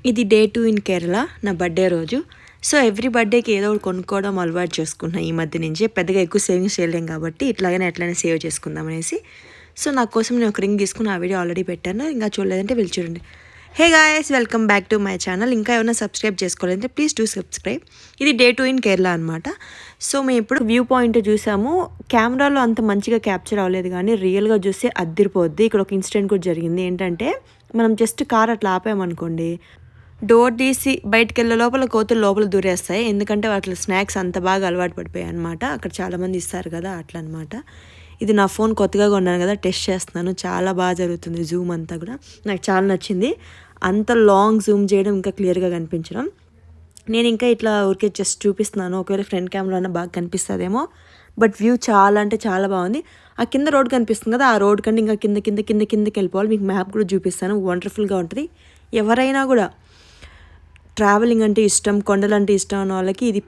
ఇది day 2 in Kerala, నా birthday రోజు. సో ఎవ్రీ బర్త్డేకి ఏదో ఒకటి కొనుక్కోవడం అలవాటు చేసుకున్నా ఈ మధ్య నుంచి. పెద్దగా ఎక్కువ సేవింగ్స్ చేయలేం కాబట్టి ఇట్లాగనే ఎట్లయినా సేవ్ చేసుకుందాం అనేసి. సో నా కోసం నేను ఒక రింగ్ తీసుకుని ఆ వీడియో ఆల్రెడీ పెట్టాను, ఇంకా చూడలేదంటే వెళ్ళి చూడండి. Hey guys, welcome back to my channel. ఇంకా ఏమైనా సబ్స్క్రైబ్ చేసుకోవాలంటే ప్లీజ్ డూ సబ్స్క్రైబ్. ఇది డే 2 ఇన్ కేరళ అనమాట. సో మేము ఇప్పుడు వ్యూ పాయింట్ చూసాము. కెమెరాలో అంత మంచిగా క్యాప్చర్ అవ్వలేదు, కానీ రియల్గా చూస్తే అద్దిరిపోద్ది. ఇక్కడ ఒక ఇన్సిడెంట్ కూడా జరిగింది. ఏంటంటే మనం జస్ట్ కార్ అట్లా ఆపామనుకోండి, డోర్ తీసి బయటకు వెళ్ళే లోపల కోతులు లోపల దూరేస్తాయి. ఎందుకంటే వాటి స్నాక్స్ అంత బాగా అలవాటు పడిపోయాయి అనమాట. అక్కడ చాలామంది ఇస్తారు కదా, అట్లా అనమాట. ఇది నా ఫోన్ కొత్తగా కొన్నాను కదా, టెస్ట్ చేస్తున్నాను. చాలా బాగా జరుగుతుంది జూమ్ అంతా కూడా, నాకు చాలా నచ్చింది. అంత లాంగ్ జూమ్ చేయడం, ఇంకా క్లియర్గా కనిపించడం. నేను ఇంకా ఇట్లా ఊరికే జస్ట్ చూపిస్తున్నాను, ఒకవేళ ఫ్రంట్ కెమెరాలో బాగా కనిపిస్తుందేమో. బట్ వ్యూ చాలా అంటే చాలా బాగుంది. ఆ కింద రోడ్ కనిపిస్తుంది కదా, ఆ రోడ్ కంటే ఇంకా కిందకి వెళ్ళిపోవాలి. మీకు మ్యాప్ కూడా చూపిస్తాను, వండర్ఫుల్గా ఉంటుంది. ఎవరైనా కూడా ట్రావెలింగ్ అంటే ఇష్టం, కొండలు అంటే ఇష్టం అన్న వాళ్ళకి ఇది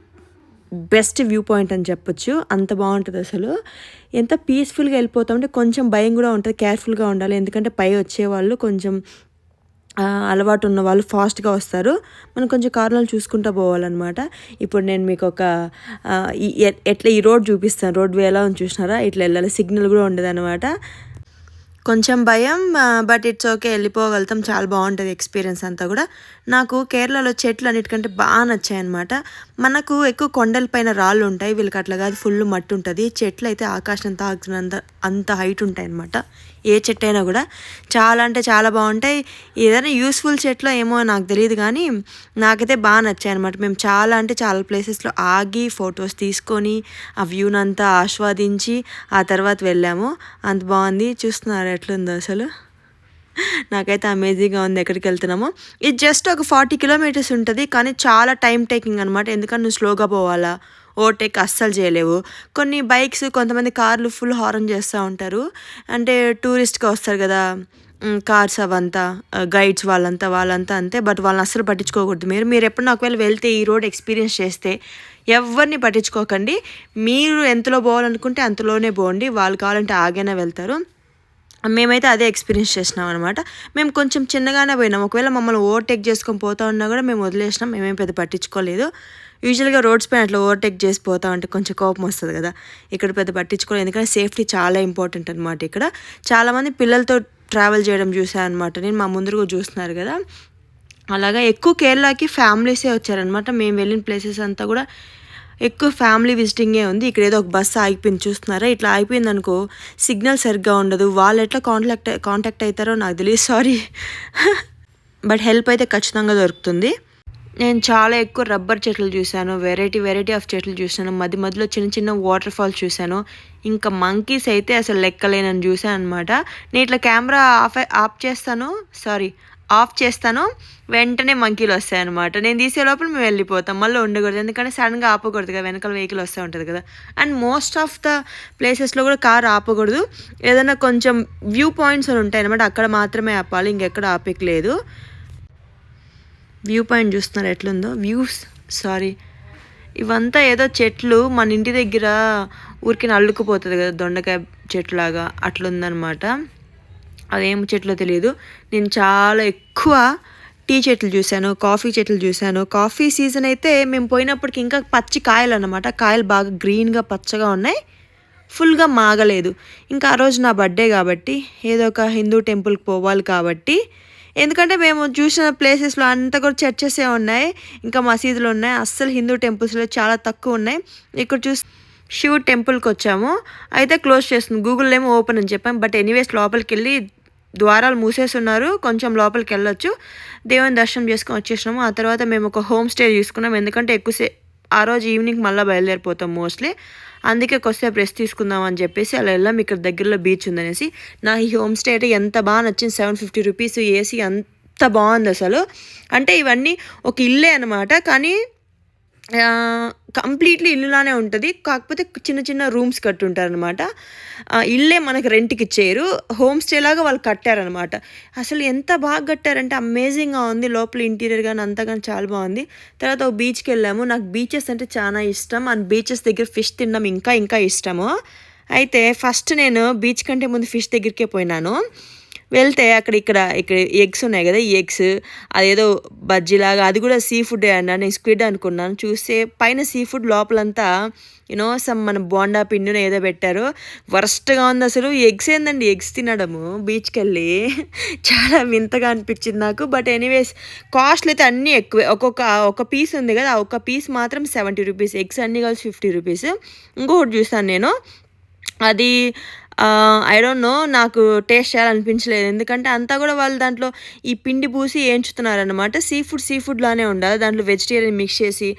బెస్ట్ వ్యూ పాయింట్ అని చెప్పొచ్చు. అంత బాగుంటుంది అసలు. ఎంత పీస్ఫుల్గా వెళ్ళిపోతామంటే కొంచెం భయం కూడా ఉంటుంది, కేర్ఫుల్గా ఉండాలి. ఎందుకంటే పై వచ్చేవాళ్ళు కొంచెం అలవాటు ఉన్న వాళ్ళు ఫాస్ట్గా వస్తారు. మనం కొంచెం కార్లను చూసుకుంటూ పోవాలన్నమాట. ఇప్పుడు నేను మీకు ఒక ఎట్లా ఈ రోడ్ చూపిస్తాను. రోడ్ వే ఎలా ఉంది చూసినారా, ఇట్లా వెళ్ళాలి. సిగ్నల్ కూడా ఉండదు అనమాట. కొంచెం భయం, బట్ ఇట్స్ ఓకే, వెళ్ళిపోగలుగుతాం. చాలా బాగుంటుంది ఎక్స్పీరియన్స్ అంతా కూడా. నాకు కేరళలో చెట్లు అన్నిటికంటే బాగా నచ్చాయి అనమాట. మనకు ఎక్కువ కొండలపైన రాళ్ళు ఉంటాయి, వీళ్ళకి అట్లా కాదు, ఫుల్ మట్టి ఉంటుంది. చెట్లు అయితే ఆకాశం తాకుతున్నంత అంత హైట్ ఉంటాయి అనమాట. ఏ చెట్టు అయినా కూడా చాలా అంటే చాలా బాగుంటాయి. ఏదైనా యూస్ఫుల్ చెట్లు ఏమో నాకు తెలియదు, కానీ నాకైతే బాగా నచ్చాయి అనమాట. మేము చాలా అంటే చాలా ప్లేసెస్లో ఆగి ఫొటోస్ తీసుకొని ఆ వ్యూనంతా ఆస్వాదించి ఆ తర్వాత వెళ్ళాము. అంత బాగుంది. చూస్తున్నారు ఎట్లుందో అసలు, నాకైతే అమేజింగ్గా ఉంది. ఎక్కడికి వెళ్తున్నామో, ఇది జస్ట్ ఒక 40 కిలోమీటర్స్ ఉంటుంది, కానీ చాలా టైం టేకింగ్ అనమాట. ఎందుకంటే నువ్వు స్లోగా పోవాలా, ఓవర్టేక్ అస్సలు చేయలేవు. కొన్ని బైక్స్, కొంతమంది కార్లు ఫుల్ హారన్ చేస్తూ ఉంటారు. అంటే టూరిస్ట్గా వస్తారు కదా కార్స్, అవంతా గైడ్స్ వాళ్ళంతా అంతే. బట్ వాళ్ళని అస్సలు పట్టించుకోకూడదు. మీరు ఎప్పుడన్నా ఒకవేళ వెళ్తే ఈ రోడ్ ఎక్స్పీరియన్స్ చేస్తే ఎవరిని పట్టించుకోకండి. మీరు ఎంతలో పోవాలనుకుంటే అంతలోనే పోండి, వాళ్ళు కావాలంటే ఆగైనా వెళ్తారు. మేమైతే అదే ఎక్స్పీరియన్స్ చేసినాం అనమాట. మేము కొంచెం చిన్నగానే పోయినాం. ఒకవేళ మమ్మల్ని ఓవర్టేక్ చేసుకొని పోతా ఉన్నా కూడా మేము వదిలేసినాం, మేమేం పెద్ద పట్టించుకోలేదు. యూజువల్గా రోడ్స్ పైన అట్లా ఓవర్టేక్ చేసి పోతా ఉంటే కొంచెం కోపం వస్తుంది కదా, ఇక్కడ పెద్ద పట్టించుకోలేదు. ఎందుకంటే సేఫ్టీ చాలా ఇంపార్టెంట్ అనమాట. ఇక్కడ చాలామంది పిల్లలతో ట్రావెల్ చేయడం చూసాను అనమాట నేను. మా ముందర కూడా చూస్తున్నారు కదా. అలాగా ఎక్కువ కేరళకి ఫ్యామిలీసే వచ్చారనమాట. మేము వెళ్ళిన ప్లేసెస్ అంతా కూడా ఎక్కువ ఫ్యామిలీ విజిటింగే ఉంది. ఇక్కడ ఏదో ఒక బస్సు ఆగిపోయింది చూస్తున్నారా, ఇట్లా ఆగిపోయింది అనుకో, సిగ్నల్ సరిగ్గా ఉండదు. వాళ్ళు ఎట్లా కాంటాక్ట్ అవుతారో నాకు తెలియదు, సారీ. బట్ హెల్ప్ అయితే ఖచ్చితంగా దొరుకుతుంది. నేను చాలా ఎక్కువ రబ్బర్ చెట్లు చూశాను, వెరైటీ ఆఫ్ చెట్లు చూశాను. మధ్యలో చిన్న వాటర్ ఫాల్స్ చూశాను. ఇంకా మంకీస్ అయితే అసలు లెక్కలేనని చూశాను అనమాట. నేను ఇట్లా కెమెరా ఆఫ్ చేస్తాను, వెంటనే మంకీలు వస్తాయి అనమాట. నేను తీసే లోపల మేము వెళ్ళిపోతాం, మళ్ళీ ఉండకూడదు. ఎందుకంటే సడన్గా ఆపకూడదు కదా, వెనకాల వెహికల్ వస్తూ ఉంటుంది కదా. అండ్ మోస్ట్ ఆఫ్ ద ప్లేసెస్లో కూడా కార్ ఆపకూడదు. ఏదైనా కొంచెం వ్యూ పాయింట్స్ అని ఉంటాయి అనమాట, అక్కడ మాత్రమే ఆపాలి, ఇంకెక్కడ ఆపేయలేదు. వ్యూ పాయింట్ చూస్తున్నారు ఎట్లుందో, ఇవంతా ఏదో చెట్లు మన ఇంటి దగ్గర ఊరికి అల్లుకుపోతుంది కదా, దొండకాయ చెట్లాగా అట్లుందనమాట. అదేం చెట్లో తెలియదు. నేను చాలా ఎక్కువ టీ చెట్లు చూశాను, కాఫీ చెట్లు చూశాను. కాఫీ సీజన్ అయితే మేము పోయినప్పటికి ఇంకా పచ్చి కాయలు అనమాట. కాయలు బాగా గ్రీన్గా పచ్చగా ఉన్నాయి, ఫుల్గా మాగలేదు. ఇంకా ఆ రోజు నా బర్త్డే కాబట్టి ఏదో ఒక హిందూ టెంపుల్కి పోవాలి కాబట్టి, ఎందుకంటే మేము చూసిన ప్లేసెస్లో అంతా కూడా చర్చెసే ఉన్నాయి, ఇంకా మసీదులు ఉన్నాయి. అస్సలు హిందూ టెంపుల్స్లో చాలా తక్కువ ఉన్నాయి. ఇక్కడ శివ టెంపుల్కి వచ్చాము, అయితే క్లోజ్ చేస్తుంది. గూగుల్లో ఏమో ఓపెన్ అని చెప్పాం. బట్ ఎనీవేస్ లోపలికి వెళ్ళి ద్వారాలు మూసేస్తున్నారు, కొంచెం లోపలికి వెళ్ళొచ్చు. దేవుని దర్శనం చేసుకొని వచ్చేసినాము. ఆ తర్వాత మేము ఒక హోమ్ స్టే తీసుకున్నాం, ఎందుకంటే ఆ రోజు ఈవినింగ్ మళ్ళీ బయలుదేరిపోతాం మోస్ట్లీ. అందుకే కొద్దిసేపు రెస్ట్ తీసుకుందాం అని చెప్పేసి అలా వెళ్ళాం. ఇక్కడ దగ్గరలో బీచ్ ఉందనేసి. నా ఈ హోమ్ స్టే అయితే ఎంత బాగా నచ్చింది. 750 రూపీస్, ఏసీ, అంత బాగుంది అసలు. అంటే ఇవన్నీ ఒక ఇల్లే అనమాట, కానీ కంప్లీట్లీ ఇల్లులానే ఉంటుంది. కాకపోతే చిన్న రూమ్స్ కట్టుంటారనమాట. ఇల్లే మనకు రెంట్కి ఇచ్చేయరు, హోమ్ స్టే లాగా వాళ్ళు కట్టారనమాట. అసలు ఎంత బాగా కట్టారంటే అమేజింగ్గా ఉంది. లోపల ఇంటీరియర్ కానీ అంతా కానీ చాలా బాగుంది. తర్వాత ఒక బీచ్కి వెళ్ళాము. నాకు బీచెస్ అంటే చాలా ఇష్టం, అండ్ బీచెస్ దగ్గర ఫిష్ తినడం ఇంకా ఇష్టము. అయితే ఫస్ట్ నేను బీచ్ కంటే ముందు ఫిష్ దగ్గరికే పోయినాను. వెళ్తే ఇక్కడ ఎగ్స్ ఉన్నాయి కదా, ఈ ఎగ్స్ అదేదో బజ్జీలాగా అది కూడా సీ ఫుడ్ అండి. నేను స్క్విడ్ అనుకున్నాను, చూస్తే పైన సీ ఫుడ్ లోపలంతా సమ్ మన బోండా పిండిని ఏదో పెట్టారు. వరస్ట్గా ఉంది అసలు. ఎగ్స్ ఏందండి, ఎగ్స్ తినడము బీచ్కి వెళ్ళి చాలా వింతగా అనిపించింది నాకు. బట్ ఎనీవేస్ కాస్ట్లు అయితే అన్నీ ఎక్కువే. ఒక పీస్ ఉంది కదా, ఒక పీస్ మాత్రం 70 రూపీస్, ఎగ్స్ అన్నీ కలిసి 50 రూపీస్. ఇంకొకటి చూసాను నేను, అది ఐ డోంట్ నో, నాకు టేస్ట్ చేయాలనిపించలేదు. ఎందుకంటే అంతా కూడా వాళ్ళు దాంట్లో ఈ పిండి పూసి వేయించుతున్నారనమాట. సీ ఫుడ్ లానే ఉండాలి, దాంట్లో వెజిటేరియన్ మిక్స్ చేసి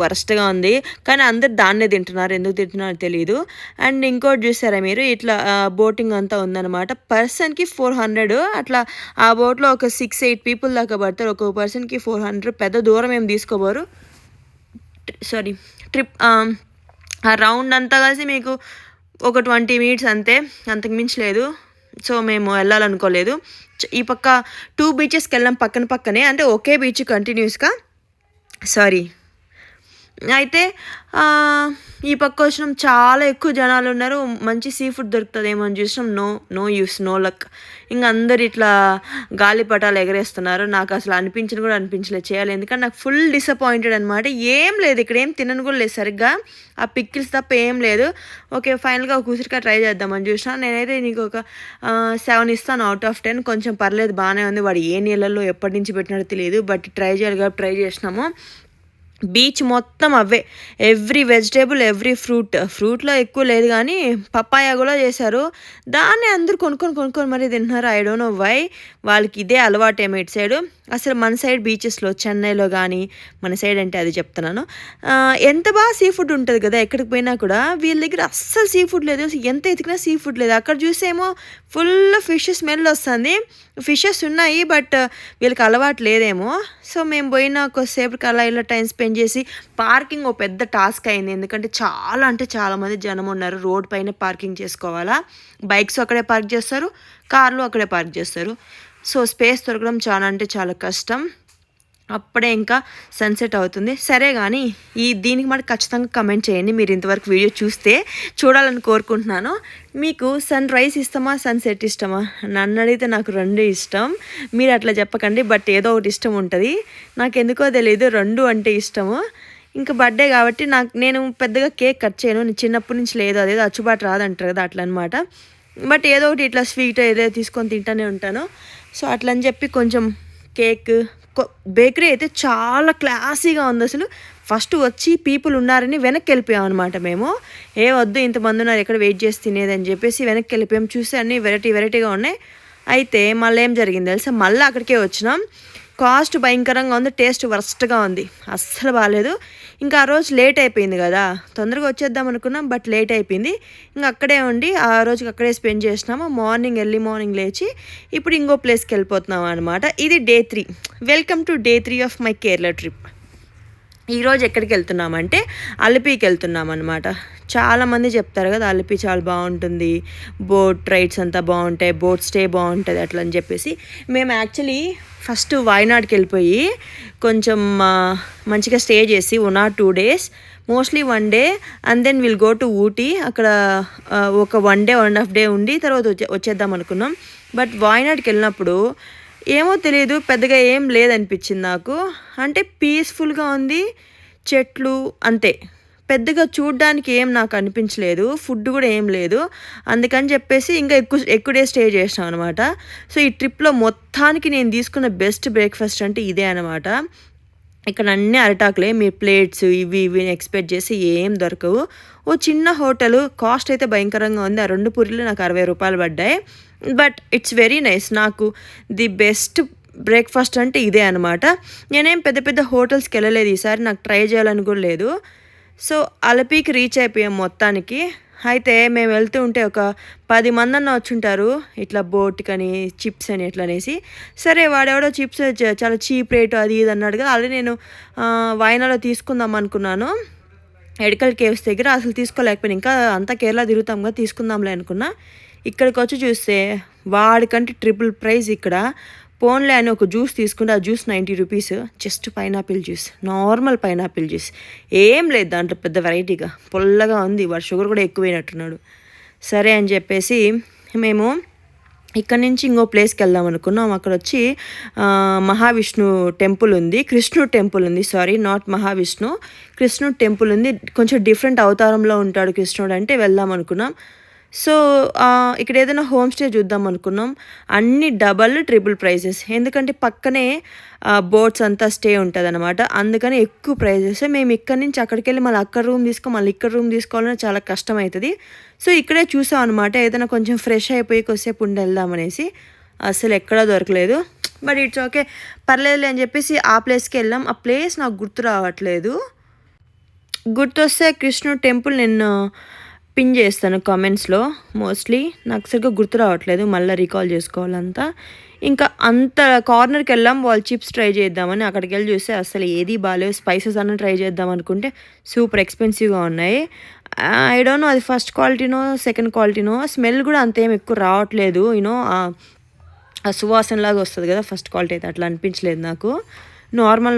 వరస్ట్గా ఉంది. కానీ అందరు దాన్నే తింటున్నారు, ఎందుకు తింటున్నారో తెలియదు. అండ్ ఇంకోటి చూసారా మీరు, ఇట్లా బోటింగ్ అంతా ఉందన్నమాట. పర్సన్కి 400 అట్లా. ఆ బోట్లో ఒక 6-8 పీపుల్ దాకా పడతారు. ఒక్కొక్క పర్సన్కి 400. పెద్ద దూరం ఏం తీసుకోబోరు. సారీ, ట్రిప్ ఆ రౌండ్ అంతా కలిసి మీకు ఒక 20 మినిట్స్ అంతే, అంతకు మించలేదు. సో మేము వెళ్ళాలనుకోలేదు. ఈ పక్క 2 బీచెస్కి వెళ్ళాం పక్కనే, అంటే ఒకే బీచ్ కంటిన్యూస్గా. సారీ, అయితే ఈ పక్క వచ్చినాం, చాలా ఎక్కువ జనాలు ఉన్నారు. మంచి సీ ఫుడ్ దొరుకుతుందేమో అని చూసినాం. No use, no luck. ఇంకా అందరు ఇట్లా గాలిపటాలు ఎగరేస్తున్నారు. నాకు అసలు అనిపించలేదు చేయాలి, ఎందుకంటే నాకు ఫుల్ డిసప్పాయింటెడ్ అనమాట. ఏం లేదు ఇక్కడ, ఏం తినను కూడా లేదు సరిగ్గా. ఆ పిక్కిల్స్ తప్ప ఏం లేదు. ఓకే, ఫైనల్గా ఒక ఉసిరికాయ ట్రై చేద్దామని చూసినా. నేనైతే నీకు ఒక 7 ఇస్తాను అవుట్ ఆఫ్ 10. కొంచెం పర్లేదు, బాగానే ఉంది. వాడు ఏ నీళ్ళల్లో ఎప్పటి నుంచి పెట్టినట్టు తెలియదు, బట్ ట్రై చేయాలి కాబట్టి ట్రై చేసినాము. బీచ్ మొత్తం అవే, ఎవ్రీ వెజిటేబుల్, ఎవ్రీ ఫ్రూట్లో ఎక్కువ లేదు కానీ పప్పాయ కూడా చేశారు. దాన్ని అందరూ కొనుక్కొని మరీ తింటున్నారు. ఐ డోంట్ నో వై, వాళ్ళకి ఇదే అలవాటేమో ఇటు సైడు. అసలు మన సైడ్ బీచెస్లో, చెన్నైలో కానీ, మన సైడ్ అంటే అది చెప్తున్నాను, ఎంత బాగా సీ ఫుడ్ ఉంటుంది కదా ఎక్కడికి పోయినా కూడా. వీళ్ళ దగ్గర అస్సలు సీ ఫుడ్ లేదు, ఎంత ఎతికినా సీ ఫుడ్ లేదు. అక్కడ చూసేమో ఫుల్ ఫిష్ స్మెల్ వస్తుంది. ఫిషెస్ ఉన్నాయి, బట్ వీళ్ళకి అలవాటు లేదేమో. సో మేము పోయిన కొద్దిసేపటికి అలా ఇలా టైం స్పెండ్ చేసి, పార్కింగ్ ఒక పెద్ద టాస్క్ అయింది. ఎందుకంటే చాలా మంది జనం ఉన్నారు. రోడ్ పైన పార్కింగ్ చేసుకోవాలా. బైక్స్ అక్కడే పార్క్ చేస్తారు, కార్లు అక్కడే పార్క్ చేస్తారు. సో స్పేస్ దొరకడం చాలా కష్టం. అప్పుడే ఇంకా సన్సెట్ అవుతుంది. సరే కానీ దీనికి మరి ఖచ్చితంగా కమెంట్ చేయండి, మీరు ఇంతవరకు వీడియో చూడాలని కోరుకుంటున్నాను. మీకు సన్ రైజ్ ఇష్టమా, సన్సెట్ ఇష్టమా? నన్ను అడిగితే నాకు 2 ఇష్టం. మీరు అట్లా చెప్పకండి, బట్ ఏదో ఒకటి ఇష్టం ఉంటుంది. నాకు ఎందుకో తెలియదు, 2 అంటే ఇష్టము. ఇంకా బర్త్డే కాబట్టి నేను పెద్దగా కేక్ కట్ చేయను, నేను చిన్నప్పటి నుంచి లేదు, అదేదో అచ్చుబాటు రాదంటారు కదా, అట్లా అనమాట. బట్ ఏదో ఒకటి ఇట్లా స్వీట్ ఏదో తీసుకొని తింటూనే ఉంటాను. సో అట్లని చెప్పి కొంచెం కేక్, బేకరీ అయితే చాలా క్లాసీగా ఉంది అసలు. ఫస్ట్ వచ్చి పీపుల్ ఉన్నారని వెనక్కి వెళ్ళిపోయాం అనమాట మేము. వద్దు, ఇంతమంది ఉన్నారు, ఎక్కడ వెయిట్ చేసి తినేదని చెప్పేసి వెనక్కి వెళ్ళిపోయాం. చూసి అన్నీ వెరైటీగా ఉన్నాయి. అయితే మళ్ళీ ఏం జరిగింది తెలుసా, మళ్ళీ అక్కడికే వచ్చినాం. కాస్ట్ భయంకరంగా ఉంది, టేస్ట్ వరస్ట్గా ఉంది, అస్సలు బాగాలేదు. ఇంకా ఆ రోజు లేట్ అయిపోయింది కదా, తొందరగా వచ్చేద్దాం అనుకున్నాం, బట్ లేట్ అయిపోయింది. ఇంకా అక్కడే ఉండి ఆ రోజుకి అక్కడే స్పెండ్ చేసినాము. ఎర్లీ మార్నింగ్ లేచి ఇప్పుడు ఇంకో ప్లేస్కి వెళ్ళిపోతున్నాం అనమాట. ఇది day 3. Welcome to day 3 of my Kerala trip. ఈరోజు ఎక్కడికి వెళ్తున్నామంటే అలిపికి వెళ్తున్నాం అనమాట. చాలామంది చెప్తారు కదా అలిపి చాలా బాగుంటుంది, బోట్ రైడ్స్ అంతా బాగుంటాయి, బోట్ స్టే బాగుంటుంది అట్లా అని చెప్పేసి. మేము యాక్చువల్లీ ఫస్ట్ వాయనాడ్కి వెళ్ళిపోయి కొంచెం మంచిగా స్టే చేసి 1 or 2 days, mostly 1 day, and then will go to Ooty. అక్కడ ఒక 1 day 1.5 day ఉండి తర్వాత వచ్చేద్దాం అనుకున్నాం. బట్ వాయనాడ్కి వెళ్ళినప్పుడు ఏమో తెలియదు, పెద్దగా ఏం లేదనిపించింది నాకు. అంటే పీస్ఫుల్గా ఉంది, చెట్లు అంతే, పెద్దగా చూడ్డానికి ఏం నాకు అనిపించలేదు. ఫుడ్ కూడా ఏం లేదు. అందుకని చెప్పేసి ఇంకా ఎక్కువ డే స్టే చేసాం అనమాట. సో ఈ ట్రిప్లో మొత్తానికి నేను తీసుకున్న బెస్ట్ బ్రేక్ఫాస్ట్ అంటే ఇదే అనమాట. ఇక్కడ అన్నీ అరిటాకులే, మీరు ప్లేట్స్ ఇవి ఎక్స్పెక్ట్ చేసి ఏం దొరకవు. ఓ చిన్న హోటల్, కాస్ట్ అయితే భయంకరంగా ఉంది. ఆ 2 పూరీలు నాకు 60 రూపాయలు పడ్డాయి. But it's very nice. నాకు ది బెస్ట్ బ్రేక్ఫాస్ట్ అంటే ఇదే అనమాట. నేనేం పెద్ద హోటల్స్కి వెళ్ళలేదు ఈసారి, నాకు ట్రై చేయాలని కూడా లేదు. సో అలపీకి రీచ్ అయిపోయాం మొత్తానికి. అయితే మేము వెళ్తూ ఉంటే ఒక 10 మంది అన్న వచ్చుంటారు, ఇట్లా బోట్కని చిప్స్ అని ఎట్లా అనేసి. సరే వాడెవడో చిప్స్ చాలా చీప్ రేటు అది ఇది అన్నాడు కదా. ఆల్రెడీ నేను వాయనాలో తీసుకుందాం అనుకున్నాను, ఎడికల్ కేవ్స్ దగ్గర. అసలు తీసుకోలేకపోయినా, ఇంకా అంతా కేరళ తిరుగుతాం కదా, తీసుకుందాంలే అనుకున్నా. ఇక్కడికి వచ్చి చూస్తే వాడికంటే ట్రిపుల్ ప్రైస్ ఇక్కడ. పోన్లే అని ఒక జ్యూస్ తీసుకుంటే ఆ juice 90 rupees, just pineapple juice, normal pineapple juice, ఏం లేదు దాంట్లో పెద్ద వెరైటీగా. పుల్లగా ఉంది, వాడు షుగర్ కూడా ఎక్కువైనట్టున్నాడు. సరే అని చెప్పేసి మేము ఇక్కడ నుంచి ఇంకో ప్లేస్కి వెళ్దాం అనుకున్నాం. అక్కడ వచ్చి మహావిష్ణు టెంపుల్ ఉంది, కృష్ణుడు టెంపుల్ ఉంది, సారీ నాట్ మహావిష్ణు, కృష్ణుడు టెంపుల్ ఉంది. కొంచెం డిఫరెంట్ అవతారంలో ఉంటాడు కృష్ణుడు అంటే వెళ్దాం అనుకున్నాం. సో ఇక్కడ ఏదైనా హోమ్ స్టే చూద్దాం అనుకున్నాం. అన్ని డబల్ ట్రిపుల్ ప్రైజెస్, ఎందుకంటే పక్కనే బోట్స్ అంతా స్టే ఉంటుంది అనమాట. అందుకని ఎక్కువ ప్రైజెస్. మేము ఇక్కడి నుంచి అక్కడికి వెళ్ళి మళ్ళీ అక్కడ రూమ్ మళ్ళీ ఇక్కడ రూమ్ తీసుకోవాలని చాలా కష్టం అవుతుంది. సో ఇక్కడే చూసాం అనమాట, ఏదైనా కొంచెం ఫ్రెష్ అయిపోయి కొద్దిసేపు ఉండి వెళ్దామనేసి. అసలు ఎక్కడా దొరకలేదు. బట్ ఇట్స్ ఓకే, పర్లేదులే అని చెప్పేసి ఆ ప్లేస్కి వెళ్ళాం. ఆ ప్లేస్ నాకు గుర్తు రావట్లేదు. గుర్తొస్తే కృష్ణుడు టెంపుల్ నేను పిన్ చేస్తాను కామెంట్స్లో. మోస్ట్లీ నాకు సరిగ్గా గుర్తు రావట్లేదు, మళ్ళీ రీకాల్ చేసుకోవాలంతా. ఇంకా అంత కార్నర్కి వెళ్ళాం, వాళ్ళు చిప్స్ ట్రై చేద్దామని. అక్కడికి వెళ్ళి చూస్తే అసలు ఏది బాగాలేవు. స్పైసెస్ అన్న ట్రై చేద్దాం అనుకుంటే సూపర్ ఎక్స్పెన్సివ్గా ఉన్నాయి. ఐ డోంట్ నో అది ఫస్ట్ క్వాలిటీనో సెకండ్ క్వాలిటీనో. స్మెల్ కూడా అంతేం ఎక్కువ రావట్లేదు, యూనో ఆ సువాసనలాగా వస్తుంది కదా ఫస్ట్ క్వాలిటీ అయితే, అట్లా అనిపించలేదు నాకు.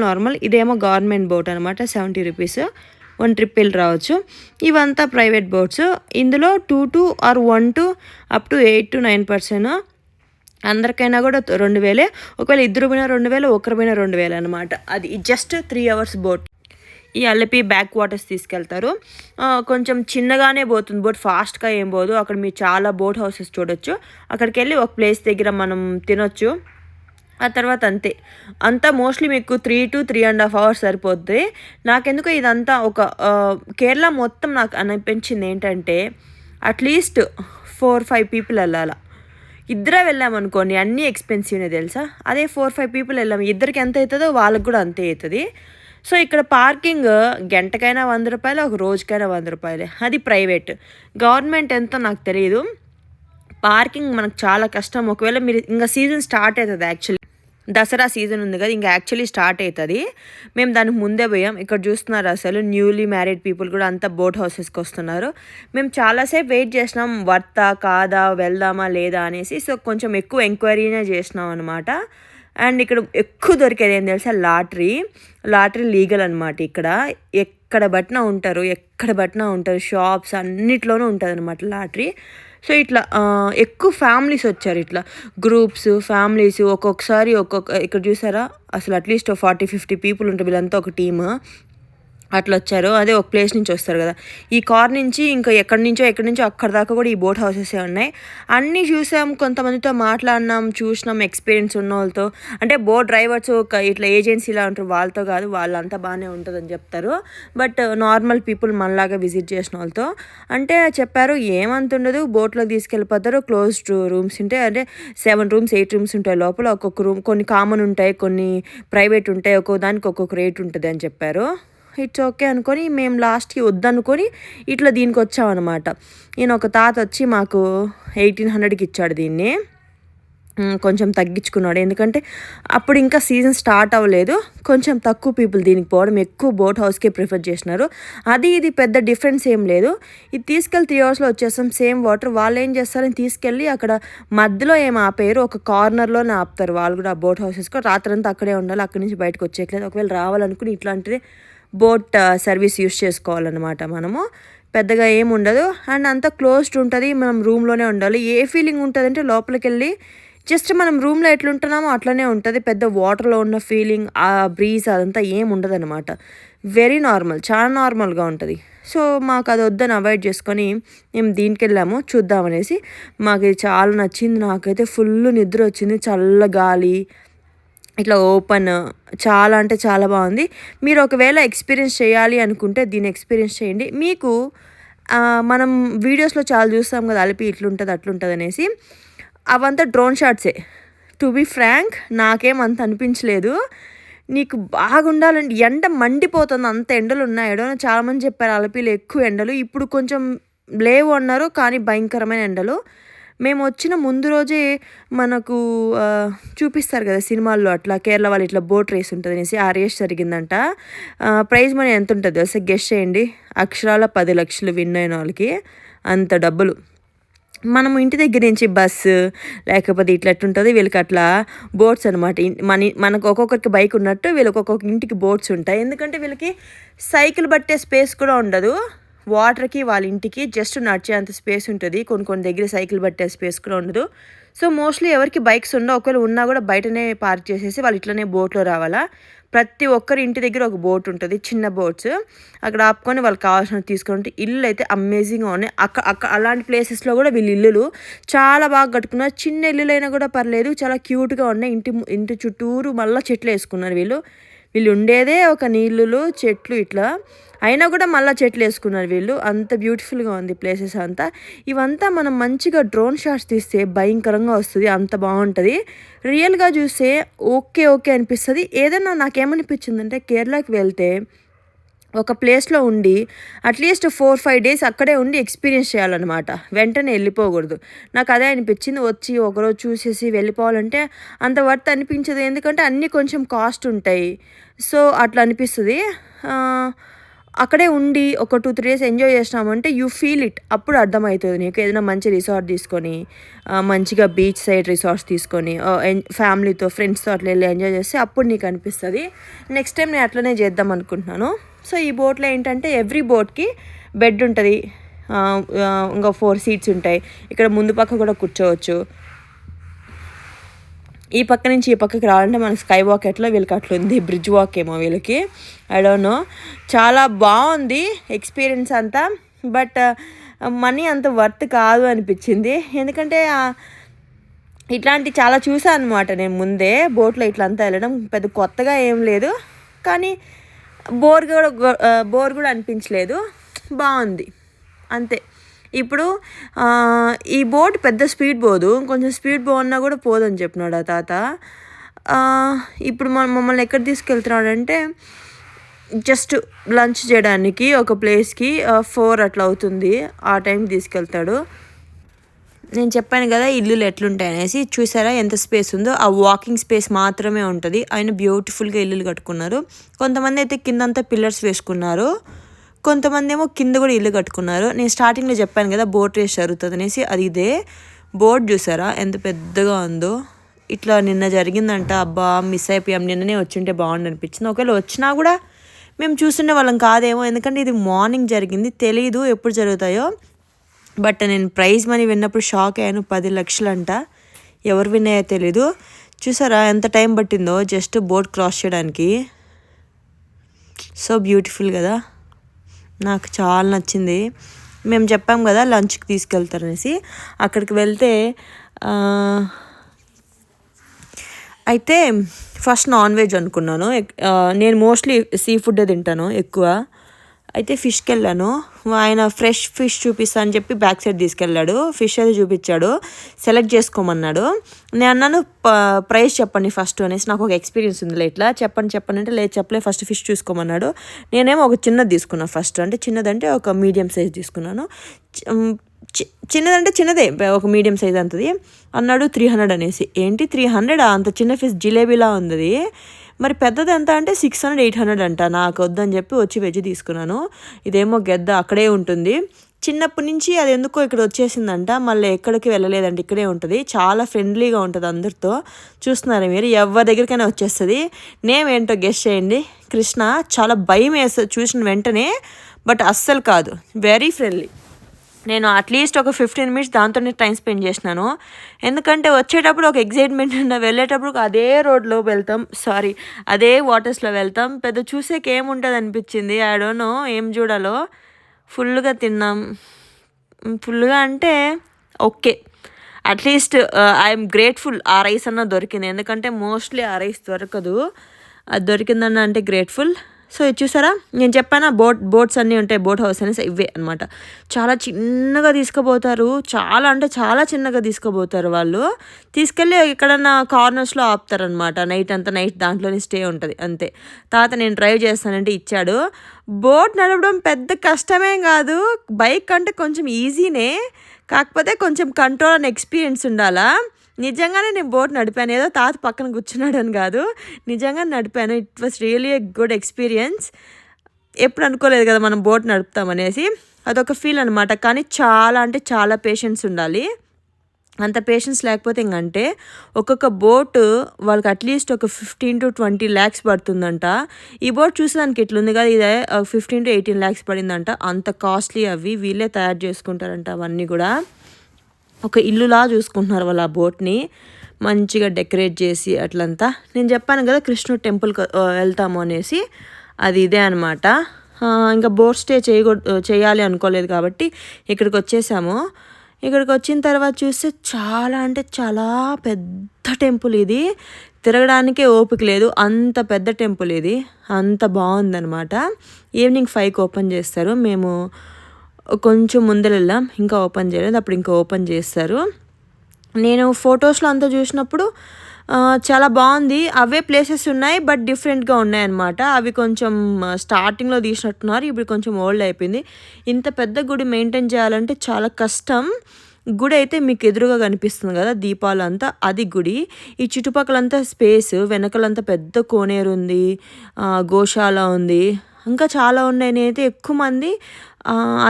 నార్మల్. ఇదేమో గవర్నమెంట్ బోట్ అనమాట, 70 రూపీస్, 1 ట్రిప్ వెళ్ళి రావచ్చు. ఇవంతా ప్రైవేట్ బోట్స్. ఇందులో 2 ఆర్ 1 అప్ టు 8 to 9%. అందరికైనా కూడా 2000. ఒకవేళ ఇద్దరు పోయినా 2000, ఒకరు పోయినా 2000 అనమాట. అది జస్ట్ 3 hours బోట్. ఈ అల్లపి బ్యాక్ వాటర్స్ తీసుకెళ్తారు. కొంచెం చిన్నగానే పోతుంది బోట్, ఫాస్ట్గా ఏం పోదు. అక్కడ మీరు చాలా బోట్ హౌసెస్ చూడొచ్చు. అక్కడికి వెళ్ళి ఒక ప్లేస్ దగ్గర మనం తినొచ్చు. ఆ తర్వాత అంతా మోస్ట్లీ మీకు 3 to 3.5 hours సరిపోద్ది. నాకెందుకో ఇదంతా ఒక కేరళ మొత్తం నాకు అనిపించింది ఏంటంటే అట్లీస్ట్ 4-5 people వెళ్ళాలా. ఇద్దరే వెళ్ళామనుకోండి అన్నీ ఎక్స్పెన్సివ్నే తెలుసా. అదే 4-5 people వెళ్ళాము, ఇద్దరికి ఎంత అవుతుందో వాళ్ళకి కూడా అంతే అవుతుంది. సో ఇక్కడ పార్కింగ్ గంటకైనా 100 రూపాయలు, ఒక రోజుకైనా 100 రూపాయలే. అది ప్రైవేట్. గవర్నమెంట్ ఎంతో నాకు తెలియదు. పార్కింగ్ మనకు చాలా కష్టం. ఒకవేళ మీరు ఇంకా సీజన్ స్టార్ట్ అవుతుంది, యాక్చువల్లీ దసరా సీజన్ ఉంది కదా, ఇంకా యాక్చువల్లీ స్టార్ట్ అవుతుంది. మేము దానికి ముందే పోయాం. ఇక్కడ చూస్తున్నారు అసలు న్యూలీ మ్యారీడ్ పీపుల్ కూడా అంతా బోట్ హౌసెస్కి వస్తున్నారు. మేము చాలాసేపు వెయిట్ చేసినాం, వర్తా కాదా, వెళ్దామా లేదా అనేసి. సో కొంచెం ఎక్కువ ఎంక్వైరీనే చేసినాం అనమాట. అండ్ ఇక్కడ ఎక్కువ దొరికేది ఏం తెలుసా, లాటరీ లీగల్ అనమాట. ఇక్కడ ఎక్కడ బట్టినా ఉంటారు, షాప్స్ అన్నిట్లోనూ ఉంటుంది అనమాట లాటరీ. సో ఇట్లా ఎక్కువ ఫ్యామిలీస్ వచ్చారు, ఇట్లా గ్రూప్స్ ఫ్యామిలీస్. ఒక్కొక్కసారి ఇక్కడ చూసారా అసలు అట్లీస్ట్ 40-50 people ఉంటారు. వీళ్ళంతా ఒక టీమ్ అట్లా వచ్చారు. అదే ఒక ప్లేస్ నుంచి వస్తారు కదా. ఈ కార్ నుంచి ఇంకా ఎక్కడి నుంచో అక్కడ దాకా కూడా ఈ బోట్ హౌసెసే ఉన్నాయి. అన్నీ చూసాం, కొంతమందితో మాట్లాడినాం, చూసినాం, ఎక్స్పీరియన్స్ ఉన్న వాళ్ళతో. అంటే బోట్ డ్రైవర్స్ ఇట్లా ఏజెన్సీలా ఉంటారు, వాళ్ళతో కాదు, వాళ్ళంతా బాగానే ఉంటుందని చెప్తారు. బట్ నార్మల్ పీపుల్ మనలాగా విజిట్ చేసిన వాళ్ళతో అంటే చెప్పారు ఏమంత ఉండదు, బోట్లోకి తీసుకెళ్ళిపోతారు. క్లోజ్డ్ రూమ్స్ ఉంటాయి, అంటే 7 rooms 8 rooms ఉంటాయి లోపల. ఒక్కొక్క రూమ్ కొన్ని కామన్ ఉంటాయి, కొన్ని ప్రైవేట్ ఉంటాయి, ఒక్కొక్క దానికి ఒక్కొక్క రేట్ ఉంటుంది అని చెప్పారు. ఇట్స్ ఓకే అనుకొని మేము లాస్ట్కి వద్దనుకొని ఇట్లా దీనికి వచ్చామన్నమాట. ఈయన ఒక తాత వచ్చి మాకు 1800కి ఇచ్చాడు దీన్ని. కొంచెం తగ్గించుకున్నాడు, ఎందుకంటే అప్పుడు ఇంకా సీజన్ స్టార్ట్ అవ్వలేదు. కొంచెం తక్కువ పీపుల్ దీనికి పోవడం, ఎక్కువ బోట్ హౌస్కే ప్రిఫర్ చేసినారు. ఇది పెద్ద డిఫరెన్స్ ఏం లేదు. ఇది తీసుకెళ్ళి 3 hours వచ్చేస్తాం, సేమ్ వాటర్. వాళ్ళు ఏం చేస్తారని తీసుకెళ్ళి అక్కడ మధ్యలో ఏం ఆపేరు, ఒక కార్నర్లోనే ఆపుతారు వాళ్ళు కూడా. ఆ బోట్ హౌసెస్కి రాత్రంతా అక్కడే ఉండాలి, అక్కడి నుంచి బయటకు వచ్చేయట్లేదు. ఒకవేళ రావాలనుకుని ఇట్లాంటిది బోట్ సర్వీస్ యూస్ చేసుకోవాలన్నమాట మనము. పెద్దగా ఏమి ఉండదు, అండ్ అంతా క్లోజ్డ్ ఉంటుంది. మనం రూమ్లోనే ఉండాలి. ఏ ఫీలింగ్ ఉంటుంది అంటే లోపలికి వెళ్ళి జస్ట్ మనం రూమ్లో ఎట్లుంటున్నామో అట్లనే ఉంటుంది. పెద్ద వాటర్లో ఉన్న ఫీలింగ్, ఆ బ్రీజ్ అదంతా ఏం ఉండదు అనమాట. వెరీ నార్మల్, చాలా నార్మల్గా ఉంటుంది. సో మాకు అది వద్దని అవాయిడ్ చేసుకొని మేము దీనికి వెళ్ళాము చూద్దామనేసి. మాకు ఇది చాలా నచ్చింది. నాకైతే ఫుల్ నిద్ర వచ్చింది, చల్ల గాలి, ఇట్లా ఓపెన్, చాలా అంటే చాలా బాగుంది. మీరు ఒకవేళ ఎక్స్పీరియన్స్ చేయాలి అనుకుంటే దీన్ని ఎక్స్పీరియన్స్ చేయండి. మీకు మనం వీడియోస్లో చాలా చూస్తాం కదా, అలిపి ఇట్లుంటుంది అట్లుంటుంది అనేసి. అవంతా డ్రోన్ షాట్సే. టు బీ ఫ్రాంక్ నాకేం అంత అనిపించలేదు. నీకు బాగుండాలంటే ఎండ మండిపోతుంది, అంత ఎండలు ఉన్నాయి. చాలామంది చెప్పారు అలపిలో ఎక్కువ ఎండలు, ఇప్పుడు కొంచెం లేవు అన్నారు, కానీ భయంకరమైన ఎండలు. మేము వచ్చిన ముందు రోజే మనకు చూపిస్తారు కదా సినిమాల్లో, అట్లా కేరళ వాళ్ళు ఇట్లా బోట్ రేస్ ఉంటుంది అనేసి. ఆ రేస్ జరిగిందంట. ప్రైజ్ మనీ ఎంత ఉంటుంది అసలు గెస్ చేయండి. అక్షరాల 10 లక్షలు విన్ అయిన వాళ్ళకి అంత డబ్బులు. మనము ఇంటి దగ్గర నుంచి బస్సు లేకపోతే ఇట్లా ఎట్లుంటుంది, వీళ్ళకి అట్లా బోట్స్ అనమాట. మనకు ఒక్కొక్కరికి బైక్ ఉన్నట్టు వీళ్ళకి ఒక్కొక్క ఇంటికి బోట్స్ ఉంటాయి. ఎందుకంటే వీళ్ళకి సైకిల్ పట్టే స్పేస్ కూడా ఉండదు. వాటర్కి వాళ్ళ ఇంటికి జస్ట్ నడిచేంత స్పేస్ ఉంటుంది. కొన్ని దగ్గర సైకిల్ పట్టే స్పేస్ కూడా ఉండదు. సో మోస్ట్లీ ఎవరికి బైక్స్ ఉండవు, ఒకవేళ ఉన్నా కూడా బయటనే పార్క్ చేసేసి వాళ్ళు ఇట్లనే బోట్లో రావాలా. ప్రతి ఒక్కరి ఇంటి దగ్గర ఒక బోట్ ఉంటుంది, చిన్న బోట్స్. అక్కడ ఆపుకొని వాళ్ళకి కావాల్సినవి తీసుకుంటే ఇల్లు అయితే అమేజింగ్గా ఉన్నాయి. అలాంటి ప్లేసెస్లో కూడా వీళ్ళు ఇల్లులు చాలా బాగా కట్టుకున్నారు. చిన్న ఇల్లులైనా కూడా పర్లేదు, చాలా క్యూట్గా ఉన్నాయి. ఇంటి చుట్టూరు మళ్ళీ చెట్లు వేసుకున్నారు వీళ్ళు. వీళ్ళు ఉండేదే ఒక నీళ్ళు చెట్లు ఇట్లా, అయినా కూడా మళ్ళీ చెట్లు వేసుకున్నారు వీళ్ళు. అంత బ్యూటిఫుల్గా ఉంది ప్లేసెస్ అంతా. ఇవంతా మనం మంచిగా డ్రోన్ షాట్స్ తీస్తే భయంకరంగా వస్తుంది, అంత బాగుంటుంది. రియల్గా చూస్తే ఓకే ఓకే అనిపిస్తుంది. ఏదైనా నాకేమనిపించిందంటే కేరళకి వెళ్తే ఒక ప్లేస్లో ఉండి అట్లీస్ట్ 4-5 డేస్ అక్కడే ఉండి ఎక్స్పీరియన్స్ చేయాలన్నమాట, వెంటనే వెళ్ళిపోకూడదు. నాకు అదే అనిపించింది. వచ్చి ఒకరోజు చూసేసి వెళ్ళిపోవాలంటే అంత వర్త్ అనిపించదు, ఎందుకంటే అన్నీ కొంచెం కాస్ట్ ఉంటాయి. సో అట్లా అనిపిస్తుంది. అక్కడే ఉండి ఒక 2-3 డేస్ ఎంజాయ్ చేసినామంటే యూ ఫీల్ ఇట్. అప్పుడు అర్థమవుతుంది నీకు. ఏదైనా మంచి రిసార్ట్ తీసుకొని మంచిగా బీచ్ సైడ్ రిసార్ట్స్ తీసుకొని ఫ్యామిలీతో ఫ్రెండ్స్తో అట్లా వెళ్ళి ఎంజాయ్ చేస్తే అప్పుడు నీకు అనిపిస్తుంది. నెక్స్ట్ టైం నేను అట్లనే చేద్దాం అనుకుంటున్నాను. సో ఈ బోట్లో ఏంటంటే ఎవ్రీ బోట్కి బెడ్ ఉంటుంది, ఇంకా 4 సీట్స్ ఉంటాయి. ఇక్కడ ముందు పక్క కూడా కూర్చోవచ్చు. ఈ పక్క నుంచి ఈ పక్కకి రావాలంటే మనకి స్కై వాక్ ఎట్లా వీళ్ళకి అట్లా ఉంది, బ్రిడ్జ్ వాక్ ఏమో వీళ్ళకి, ఐ డోంట్ నో. చాలా బాగుంది ఎక్స్పీరియన్స్ అంతా. బట్ మనీ అంత వర్త్ కాదు అనిపించింది, ఎందుకంటే ఇట్లాంటి చాలా చూసాను అనమాట నేను ముందే. బోట్లో ఇట్లా అంతా వెళ్ళడం పెద్ద కొత్తగా ఏం లేదు, కానీ బోర్ కూడా అనిపించలేదు, బాగుంది అంతే. ఇప్పుడు ఈ బోట్ పెద్ద స్పీడ్ పోదు, కొంచెం స్పీడ్ పోన్నా కూడా పోదని చెప్పినాడు ఆ తాత. ఇప్పుడు మమ్మల్ని ఎక్కడ తీసుకెళ్తున్నాడంటే జస్ట్ లంచ్ చేయడానికి ఒక ప్లేస్కి 4 అట్లా అవుతుంది, ఆ టైంకి తీసుకెళ్తాడు. నేను చెప్పాను కదా ఇల్లులు ఎట్లుంటాయి అనేసి. చూసారా ఎంత స్పేస్ ఉందో, ఆ వాకింగ్ స్పేస్ మాత్రమే ఉంటుంది. ఆయన బ్యూటిఫుల్గా ఇల్లులు కట్టుకున్నారు. కొంతమంది అయితే కిందంతా పిల్లర్స్ వేసుకున్నారు, కొంతమంది ఏమో కింద కూడా ఇల్లు కట్టుకున్నారు. నేను స్టార్టింగ్లో చెప్పాను కదా బోట్ రేస్ జరుగుతుంది అనేసి, అది ఇదే బోట్. చూసారా ఎంత పెద్దగా ఉందో. ఇట్లా నిన్న జరిగిందంట. అబ్బా మిస్ అయిపోయాం, నిన్ననే వచ్చింటే బాగుండు అనిపించింది. ఒకవేళ వచ్చినా కూడా మేము చూస్తుండే వాళ్ళం కాదేమో, ఎందుకంటే ఇది మార్నింగ్ జరిగింది, తెలీదు ఎప్పుడు జరుగుతాయో. బట్ నేను ప్రైజ్ మనీ విన్నప్పుడు షాక్ అయ్యాను. 10 లక్షలు అంట, ఎవరు విన్నాయో తెలీదు. చూసారా ఎంత టైం పట్టిందో జస్ట్ బోట్ క్రాస్ చేయడానికి. సో బ్యూటిఫుల్ కదా, నాకు చాలా నచ్చింది. మేము చెప్పాం కదా లంచ్కి తీసుకెళ్తారనేసి. అక్కడికి వెళ్తే అయితే ఫస్ట్ నాన్ వెజ్ అనుకున్నాను. నేను మోస్ట్లీ సీ ఫుడ్డే తింటాను ఎక్కువ. అయితే ఫిష్కి వెళ్ళాను. ఆయన ఫ్రెష్ ఫిష్ చూపిస్తా అని చెప్పి బ్యాక్ సైడ్ తీసుకెళ్ళాడు. ఫిష్ అయితే చూపించాడు, సెలెక్ట్ చేసుకోమన్నాడు. నేను అన్నాను ప్రైస్ చెప్పండి ఫస్ట్ అనేసి, నాకు ఒక ఎక్స్పీరియన్స్ ఉందిలే ఇట్లా, చెప్పండి అంటే లేదు చెప్పలే, ఫస్ట్ ఫిష్ చూసుకోమన్నాడు. నేనేమో ఒక చిన్నది తీసుకున్నాను ఫస్ట్. అంటే చిన్నదంటే ఒక మీడియం సైజ్ తీసుకున్నాను. చిన్నదంటే చిన్నదే, ఒక మీడియం సైజ్ అంతది అన్నాడు. 300 అనేసి. ఏంటి 300? అంత చిన్న ఫిష్ జిలేబీలా ఉంది. మరి పెద్దది ఎంత అంటే 600-800 అంట. నాకు వద్దని చెప్పి వచ్చి వెజ్ తీసుకున్నాను. ఇదేమో గెద్ద అక్కడే ఉంటుంది. చిన్నప్పటి నుంచి అది ఎందుకో ఇక్కడ వచ్చేసిందంట, మళ్ళీ ఎక్కడికి వెళ్ళలేదంట, ఇక్కడే ఉంటుంది. చాలా ఫ్రెండ్లీగా ఉంటుంది అందరితో. చూస్తున్నారా మీరు, ఎవరి దగ్గరికైనా వచ్చేస్తుంది. నేమ్ ఏంటో గెస్ చేయండి. కృష్ణ. చాలా భయం వేస్తుంది చూసిన వెంటనే, బట్ అస్సలు కాదు, వెరీ ఫ్రెండ్లీ. నేను అట్లీస్ట్ ఒక 15 మినిట్స్ దాంతోనే టైం స్పెండ్ చేసినాను. ఎందుకంటే వచ్చేటప్పుడు ఒక ఎగ్జైట్మెంట్ ఉన్న, వెళ్ళేటప్పుడు అదే రోడ్లో వెళ్తాం, అదే వాటర్స్లో వెళ్తాం. పెద్ద చూసేకి ఏముంటుంది అనిపించింది. ఐ డోంట్ నో ఏం చూడాలో. ఫుల్గా తిన్నాం. ఫుల్గా అంటే ఓకే, అట్లీస్ట్ ఐఎమ్ గ్రేట్ఫుల్ ఆ రైస్ అన్న దొరికింది, ఎందుకంటే మోస్ట్లీ ఆ రైస్ దొరకదు. అది దొరికిందన్న అంటే గ్రేట్ఫుల్. సో ఇది చూసారా, నేను చెప్పాను బోట్స్ అన్నీ ఉంటాయి, బోట్ హౌస్ అనేసి ఇవే అనమాట. చాలా చిన్నగా తీసుకుపోతారు, చాలా అంటే చాలా చిన్నగా తీసుకుపోతారు వాళ్ళు. తీసుకెళ్ళి ఎక్కడన్నా కార్నర్స్లో ఆపుతారనమాట. నైట్ దాంట్లోనే స్టే ఉంటుంది అంతే. తాత నేను డ్రైవ్ చేస్తానంటే ఇచ్చాడు. బోట్ నడపడం పెద్ద కష్టమేం కాదు, బైక్ అంటే కొంచెం ఈజీనే, కాకపోతే కొంచెం కంట్రోల్ అండ్ ఎక్స్పీరియన్స్ ఉండాలా. నిజంగానే నేను బోట్ నడిపాను, ఏదో తాత పక్కన కూర్చున్నాడు అని కాదు, నిజంగా నడిపాను. It was really a good experience. ఎప్పుడు అనుకోలేదు కదా మనం బోట్ నడుపుతామనేసి, అదొక ఫీల్ అనమాట. కానీ చాలా అంటే చాలా పేషెన్స్ ఉండాలి. అంత పేషెన్స్ లేకపోతే ఇంకంటే ఒక్కొక్క బోటు వాళ్ళకి అట్లీస్ట్ ఒక 15-20 lakhs పడుతుందంట. ఈ బోట్ చూసేదానికి ఇట్లుంది కదా, ఇదే 15-18 lakhs పడిందంట. అంత కాస్ట్లీ అవి, వీళ్ళే తయారు చేసుకుంటారంట అవన్నీ కూడా. ఒక ఇల్లులా చూసుకుంటున్నారు వాళ్ళు ఆ బోట్ని మంచిగా డెకరేట్ చేసి అట్లంతా. నేను చెప్పాను కదా కృష్ణుడు టెంపుల్కి వెళ్తాము అనేసి, అది ఇదే అనమాట. ఇంకా బోట్ స్టే చేయాలి అనుకోలేదు కాబట్టి ఇక్కడికి వచ్చేసాము. ఇక్కడికి వచ్చిన తర్వాత చూస్తే చాలా అంటే చాలా పెద్ద టెంపుల్ ఇది. తిరగడానికే ఓపిక లేదు, అంత పెద్ద టెంపుల్ ఇది. అంత బాగుందనమాట. ఈవినింగ్ 5కి ఓపెన్ చేస్తారు. మేము కొంచెం ముందర వెళ్ళాం, ఇంకా ఓపెన్ చేయలేదు, అప్పుడు ఇంకా ఓపెన్ చేస్తారు. నేను ఫొటోస్లో అంతా చూసినప్పుడు చాలా బాగుంది. అవే ప్లేసెస్ ఉన్నాయి బట్ డిఫరెంట్గా ఉన్నాయన్నమాట. అవి కొంచెం స్టార్టింగ్లో తీసినట్టున్నారు, ఇప్పుడు కొంచెం ఓల్డ్ అయిపోయింది. ఇంత పెద్ద గుడి మెయింటైన్ చేయాలంటే చాలా కష్టం. గుడి అయితే మీకు ఎదురుగా కనిపిస్తుంది కదా దీపాలంతా, అది గుడి. ఈ చుట్టుపక్కలంతా స్పేస్, వెనకలంతా పెద్ద కోనేరు ఉంది, గోశాల ఉంది, ఇంకా చాలా ఉన్నాయి. నేనైతే ఎక్కువ మంది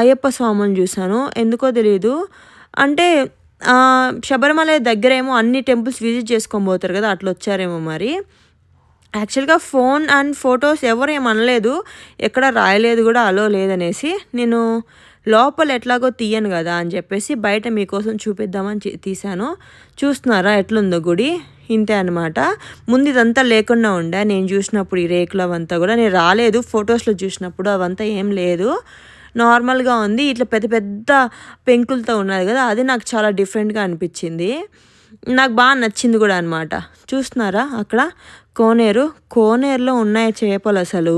అయ్యప్ప స్వాములను చూశాను, ఎందుకో తెలియదు. అంటే శబరిమల దగ్గరేమో అన్ని టెంపుల్స్ విజిట్ చేసుకొని పోతారు కదా, అట్లా వచ్చారేమో మరి. యాక్చువల్గా ఫోన్ అండ్ ఫొటోస్ ఎవరు ఏమనలేదు, ఎక్కడ రాయలేదు కూడా అలో లేదనేసి. నేను లోపల ఎట్లాగో తీయను కదా అని చెప్పేసి బయట మీకోసం చూపిద్దామని తీశాను. చూస్తున్నారా ఎట్లుందో గుడి, ఇంతే అనమాట. ముందు ఇదంతా లేకుండా ఉండే నేను చూసినప్పుడు, ఈ రేకులు అవంతా కూడా. నేను రాలేదు ఫొటోస్లో చూసినప్పుడు, అవంతా ఏం లేదు, నార్మల్గా ఉంది. ఇట్లా పెద్ద పెద్ద పెంకులతో ఉన్నది కదా, అది నాకు చాలా డిఫరెంట్గా అనిపించింది. నాకు బాగా నచ్చింది కూడా అనమాట. చూస్తున్నారా అక్కడ కోనేరులో ఉన్నాయి చేపలు. అసలు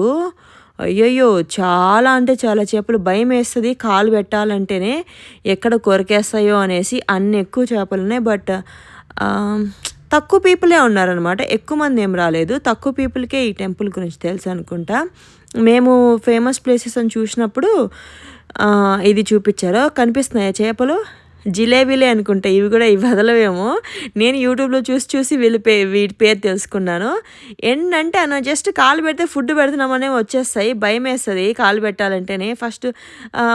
అయ్యయ్యో చాలా అంటే చాలా చేపలు, భయం వేస్తుంది కాలు పెట్టాలంటేనే, ఎక్కడ కొరికేస్తాయో అనేసి. అన్ని ఎక్కువ చేపలు ఉన్నాయి. బట్ తక్కువ పీపులే ఉన్నారనమాట, ఎక్కువ మంది ఏం రాలేదు. తక్కువ పీపుల్కే ఈ టెంపుల్ గురించి తెలుసు అనుకుంటా. మేము ఫేమస్ ప్లేసెస్ అని చూసినప్పుడు ఇది చూపించారు. కనిపిస్తున్నాయి చేపలు, జిలేబీలే అనుకుంటా ఇవి కూడా, ఇవి వదలవేమో. నేను యూట్యూబ్లో చూసి వీటి పేరు తెలుసుకున్నాను. ఏంటంటే జస్ట్ కాలు పెడితే ఫుడ్ పెడుతున్నామనే వచ్చేస్తాయి, భయం వేస్తుంది కాలు పెట్టాలంటేనే. ఫస్ట్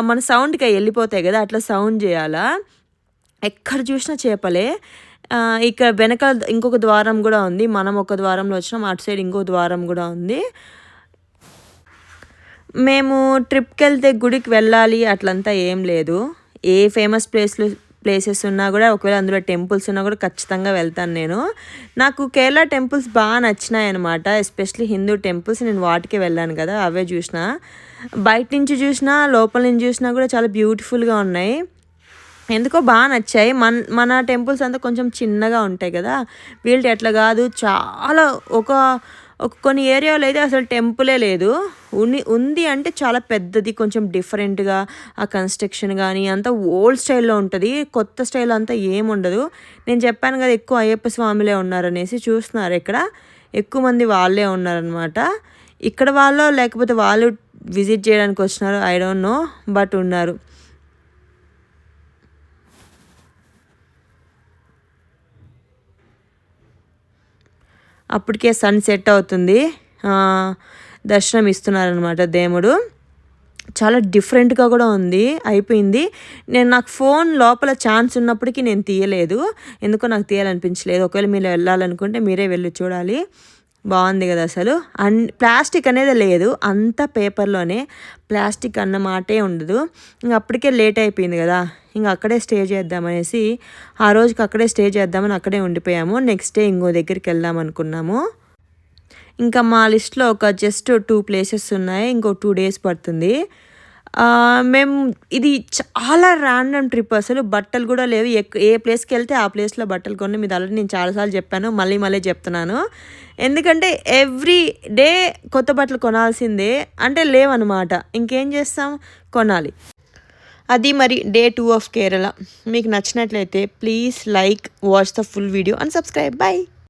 మన సౌండ్కి వెళ్ళిపోతాయి కదా, అట్లా సౌండ్ చేయాలా. ఎక్కడ చూసినా చేపలే. ఇక్కడ వెనక ఇంకొక ద్వారం కూడా ఉంది, మనం ఒక ద్వారంలో వచ్చినాం, అటు సైడ్ ఇంకో ద్వారం కూడా ఉంది. మేము ట్రిప్కి వెళ్తే గుడికి వెళ్ళాలి అట్లంతా ఏం లేదు. ఏ ఫేమస్ ప్లేసెస్ ఉన్నా కూడా, ఒకవేళ అందులో టెంపుల్స్ ఉన్నా కూడా ఖచ్చితంగా వెళ్తాను నేను. నాకు కేరళ టెంపుల్స్ బాగా నచ్చినాయి అనమాట, ఎస్పెషలీ హిందూ టెంపుల్స్. నేను వాటికే వెళ్ళాను కదా, అవే చూసిన. బయట నుంచి చూసినా లోపల నుంచి చూసినా కూడా చాలా బ్యూటిఫుల్గా ఉన్నాయి, ఎందుకో బాగా నచ్చాయి. మన టెంపుల్స్ అంతా కొంచెం చిన్నగా ఉంటాయి కదా, వీళ్ళకి అట్లా కాదు. చాలా కొన్ని ఏరియాలో అయితే అసలు టెంపులే లేదు, ఉంది అంటే చాలా పెద్దది, కొంచెం డిఫరెంట్గా. ఆ కన్స్ట్రక్షన్ కానీ అంతా ఓల్డ్ స్టైల్లో ఉంటుంది, కొత్త స్టైల్ అంతా ఏముండదు. నేను చెప్పాను కదా ఎక్కువ అయ్యప్ప స్వామిలే ఉన్నారనేసి. చూస్తున్నారు ఇక్కడ ఎక్కువ మంది వాళ్ళే ఉన్నారనమాట. ఇక్కడ వాళ్ళు లేకపోతే వాళ్ళు విజిట్ చేయడానికి వచ్చినారు, ఐ డోంట్ నో, బట్ ఉన్నారు. అప్పటికే సన్ సెట్ అవుతుంది, దర్శనం ఇస్తున్నారనమాట దేవుడు. చాలా డిఫరెంట్గా కూడా ఉంది, అయిపోయింది. నాకు ఫోన్ లోపల ఛాన్స్ ఉన్నప్పటికీ నేను తీయలేదు, ఎందుకో నాకు తీయాలనిపించలేదు. ఒకవేళ మీరు వెళ్ళాలనుకుంటే మీరే వెళ్ళి చూడాలి, బాగుంది కదా అసలు. ప్లాస్టిక్ అనేది లేదు, అంతా పేపర్లోనే, ప్లాస్టిక్ అన్న మాటే ఉండదు. ఇంక అప్పటికే లేట్ అయిపోయింది కదా, ఇంక అక్కడే స్టే చేద్దామనేసి, ఆ రోజుకి అక్కడే స్టే చేద్దామని అక్కడే ఉండిపోయాము. నెక్స్ట్ డే ఇంకో దగ్గరికి వెళ్దాం అనుకున్నాము. ఇంకా మా లిస్ట్లో ఒక జస్ట్ 2 ప్లేసెస్ ఉన్నాయి, ఇంకో 2 days పడుతుంది. మేము ఇది చాలా ర్యాండమ్ ట్రిప్ అసలు. బట్టలు కూడా లేవు, ఏ ప్లేస్కి వెళ్తే ఆ ప్లేస్లో బట్టలు కొన్ని. మీద ఆల్రెడీ నేను చాలాసార్లు చెప్పాను, మళ్ళీ చెప్తున్నాను. ఎందుకంటే ఎవ్రీ డే కొత్త బట్టలు కొనాల్సిందే, అంటే లేవన్నమాట, ఇంకేం చేస్తాం, కొనాలి. అది మరి డే 2 ఆఫ్ కేరళ. మీకు నచ్చినట్లయితే please like, watch the full video and subscribe. By.